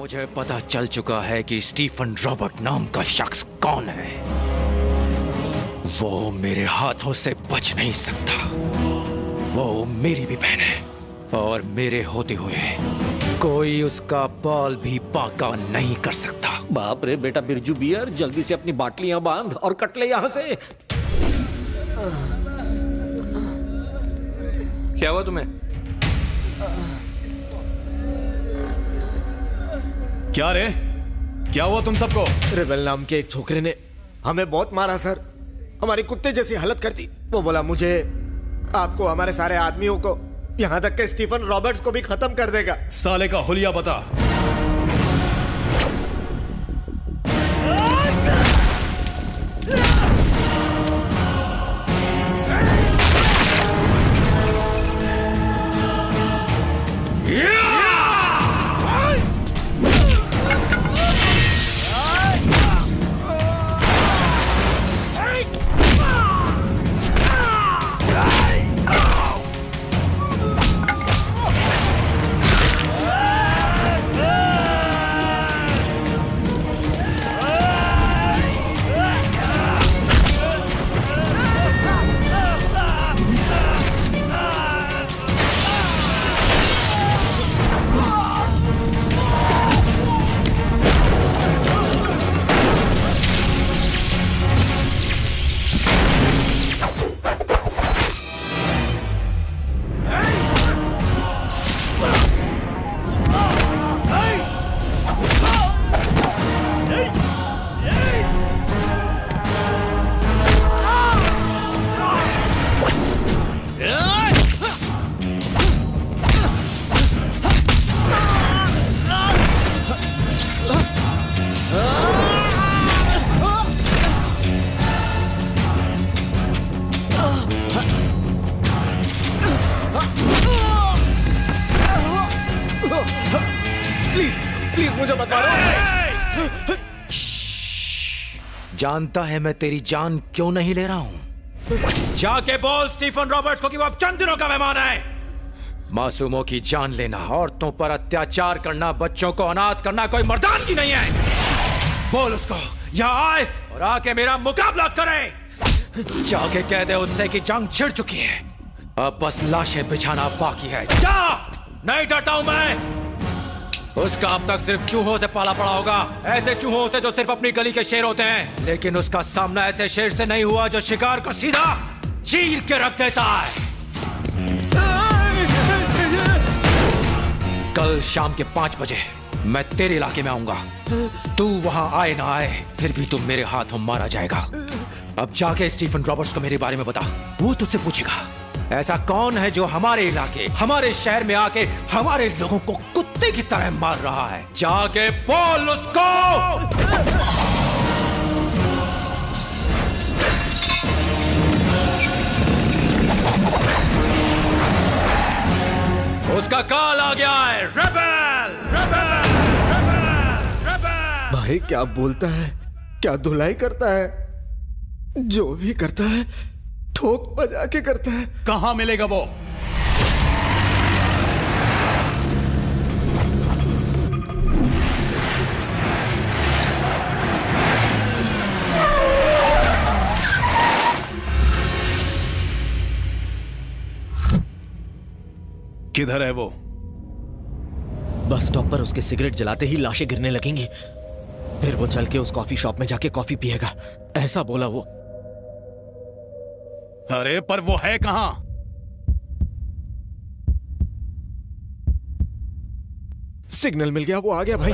मुझे पता चल चुका है कि स्टीफन रॉबर्ट नाम का शख्स कौन है। वो मेरे हाथों से बच नहीं सकता। वो मेरी भी बहन है और मेरे होते हुए कोई उसका बाल भी बांका नहीं कर सकता। बाप रे बेटा बिरजू बियर, जल्दी से अपनी बाटलियां बांध और कट ले यहाँ से। क्या हुआ तुम्हें? क्या रे, क्या हुआ तुम सबको? रेबेल नाम के एक छोकरे ने हमें बहुत मारा सर, हमारी कुत्ते जैसी हालत कर दी। वो बोला मुझे, आपको, हमारे सारे आदमियों को, यहाँ तक के स्टीफन रॉबर्ट्स को भी खत्म कर देगा। साले का हुलिया बता। जानता है मैं तेरी जान क्यों नहीं ले रहा हूं? जाके बोल स्टीफन रॉबर्ट्स को कि वो अब चंद दिनों का मेहमान है। मासूमों की जान लेना, औरतों पर अत्याचार करना, बच्चों को अनाथ करना कोई मर्दानगी नहीं है। बोल उसको यहाँ आए और आके मेरा मुकाबला करे। जाके कह दे उससे कि जंग छिड़ चुकी है, अब बस लाशें बिछाना बाकी है। जा, नहीं डरता हूं मैं। उसका अब तक सिर्फ चूहों से पाला पड़ा होगा, ऐसे चूहों से जो सिर्फ अपनी गली के शेर होते हैं। लेकिन उसका सामना ऐसे शेर से नहीं हुआ जो शिकार को सीधा चीर के रख देता है। कल शाम के 5 बजे मैं तेरे इलाके में आऊंगा। तू वहां आए ना आए, फिर भी तू मेरे हाथों मारा जाएगा। अब जाके स्टीफन रॉबर्ट्स को मेरे बारे में बता, वो तुझसे पूछेगा ऐसा कौन है जो हमारे इलाके, हमारे शहर में आके हमारे लोगों को कुत्ते की तरह मार रहा है। जाके बोल उसको। उसका काल आ गया है। Rebel, rebel, rebel, rebel. भाई क्या बोलता है, क्या धुलाई करता है, जो भी करता है ठोक बजा के करता है। कहां मिलेगा वो? किधर है वो? बस स्टॉप पर उसके सिगरेट जलाते ही लाशें गिरने लगेंगी, फिर वो चल के उस कॉफी शॉप में जाके कॉफी पिएगा, ऐसा बोला वो। अरे पर वो है कहां? सिग्नल मिल गया, वो आ गया भाई।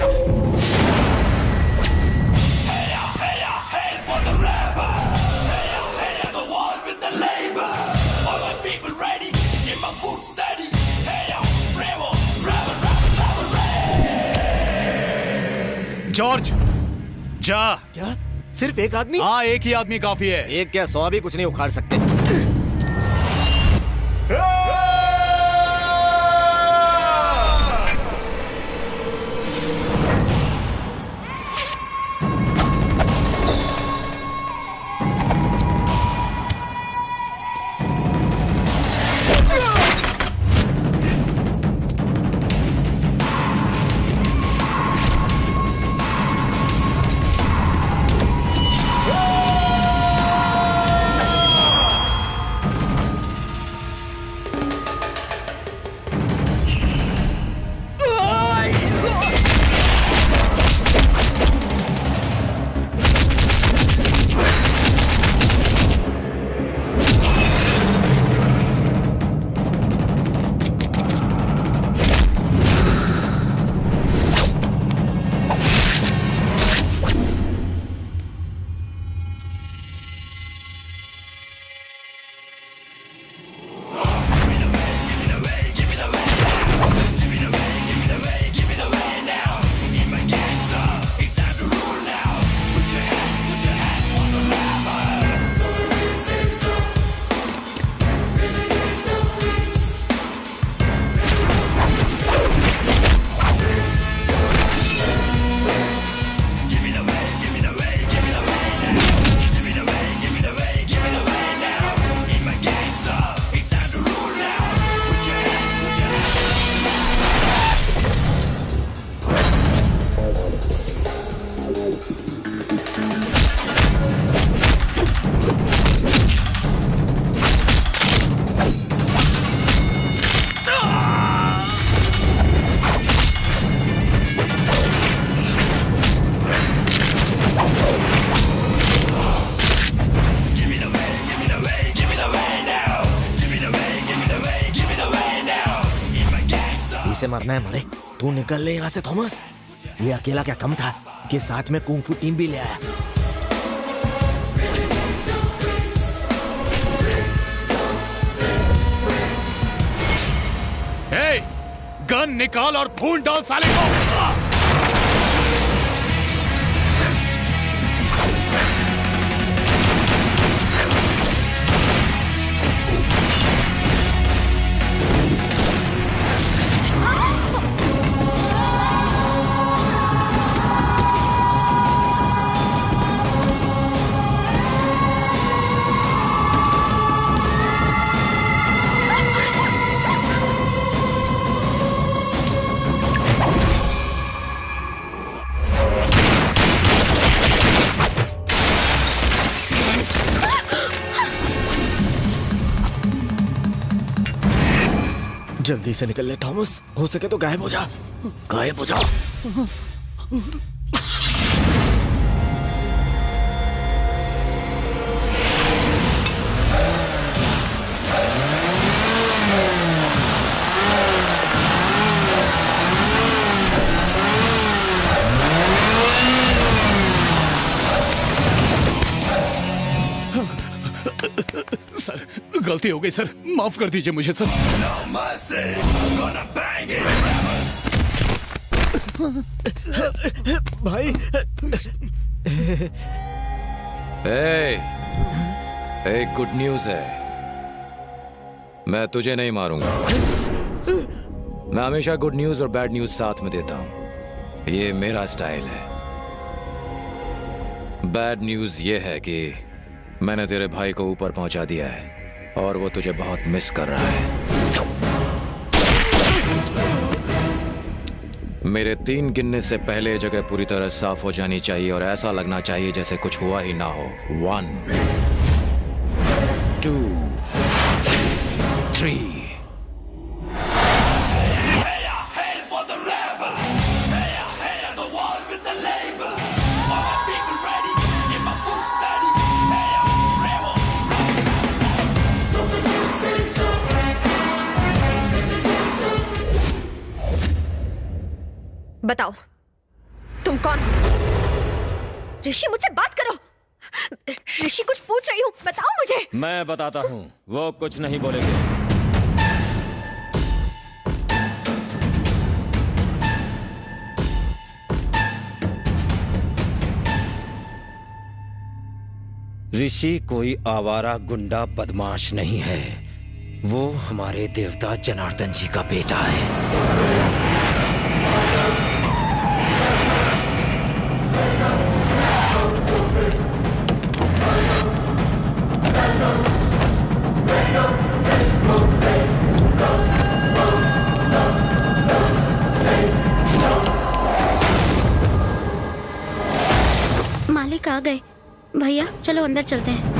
जॉर्ज, जा। क्या सिर्फ एक आदमी? हाँ, एक ही आदमी काफी है। एक क्या 100 भी कुछ नहीं उखाड़ सकते। मरना है मरे। तू निकल ले यहाँ से थॉमस। ये अकेला क्या कम था कि साथ में कुंग फू टीम भी ले आया। ए, गन निकाल और खून डाल साले को। जल्दी से निकल ले थॉमस, हो सके तो गायब हो जा। गायब हो जा। सर, गलती हो गई सर, माफ कर दीजिए मुझे सर। भाई एक गुड न्यूज है, मैं तुझे नहीं मारूंगा। मैं हमेशा गुड न्यूज और बैड न्यूज साथ में देता हूं, ये मेरा स्टाइल है। बैड न्यूज ये है कि मैंने तेरे भाई को ऊपर पहुंचा दिया है और वो तुझे बहुत मिस कर रहा है। मेरे 3 गिनने से पहले जगह पूरी तरह साफ हो जानी चाहिए और ऐसा लगना चाहिए जैसे कुछ हुआ ही ना हो। 1 2 3। बताओ तुम कौन हो? ऋषि, मुझसे बात करो। ऋषि, कुछ पूछ रही हूँ, बताओ मुझे। मैं बताता हूँ, वो कुछ नहीं बोलेंगे। ऋषि कोई आवारा गुंडा बदमाश नहीं है, वो हमारे देवता जनार्दन जी का बेटा है। मालिक आ गए। भैया चलो अंदर चलते हैं।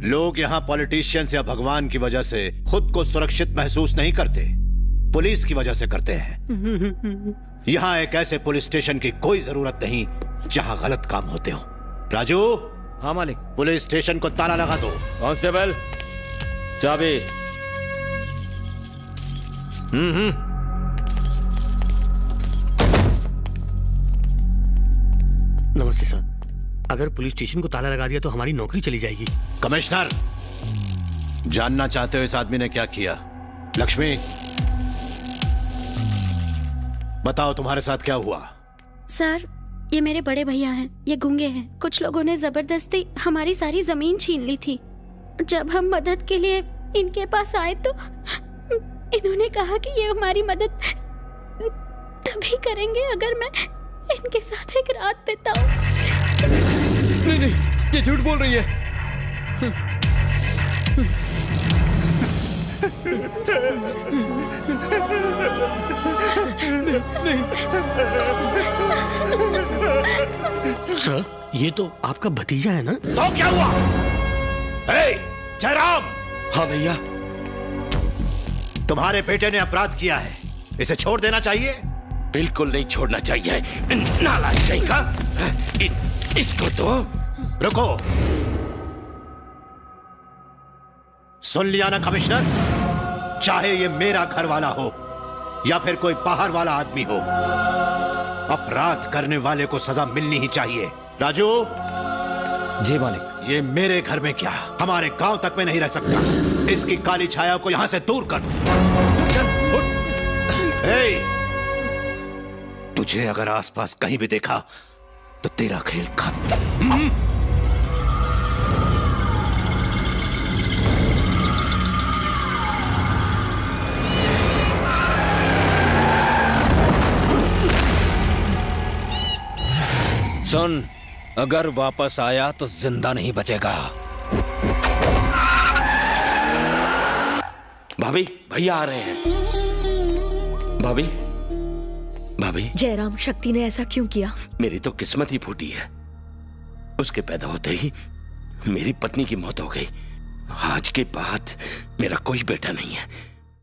लोग यहाँ पॉलिटिशियंस या भगवान की वजह से खुद को सुरक्षित महसूस नहीं करते, पुलिस की वजह से करते हैं। यहाँ एक ऐसे पुलिस स्टेशन की कोई जरूरत नहीं जहाँ गलत काम होते हो। राजू, हाँ मालिक। पुलिस स्टेशन को ताला लगा दो। कांस्टेबल, चाबी। नमस्ते सर। अगर पुलिस स्टेशन को ताला लगा दिया तो हमारी नौकरी चली जाएगी। कमिश्नर, जानना चाहते हो इस आदमी ने क्या किया? लक्ष्मी, बताओ तुम्हारे साथ क्या हुआ? सर, ये मेरे बड़े भैया हैं। ये गूंगे हैं। कुछ लोगों ने जबरदस्ती हमारी सारी जमीन छीन ली थी। जब हम मदद के लिए इनके पास आए तो इन्होंने कहा कि ये हमारी मदद तभी करेंगे अगर मैं इनके साथ एक रात बिताऊं। नहीं नहीं, ये झूठ बोल रही है। सर, ये तो आपका भतीजा है ना? तो क्या हुआ? जयराम! हाँ भैया। तुम्हारे बेटे ने अपराध किया है, इसे छोड़ देना चाहिए। बिल्कुल नहीं छोड़ना चाहिए। नालायक कहीं का। इसको तो रुको, सुन लिया ना कमिश्नर? चाहे ये मेरा घर वाला हो या फिर कोई बाहर वाला आदमी हो, अपराध करने वाले को सजा मिलनी ही चाहिए। राजू! जी मालिक। ये मेरे घर में क्या, हमारे गांव तक में नहीं रह सकता। इसकी काली छाया को यहां से दूर कर दो। तुझे अगर आसपास कहीं भी देखा तो तेरा खेल खत्म। सुन, अगर वापस आया तो जिंदा नहीं बचेगा। भाभी, भैया आ रहे हैं। भाभी, भाभी। जयराम, शक्ति ने ऐसा क्यों किया? मेरी तो किस्मत ही फूटी है। उसके पैदा होते ही मेरी पत्नी की मौत हो गई। आज के बाद मेरा कोई बेटा नहीं है।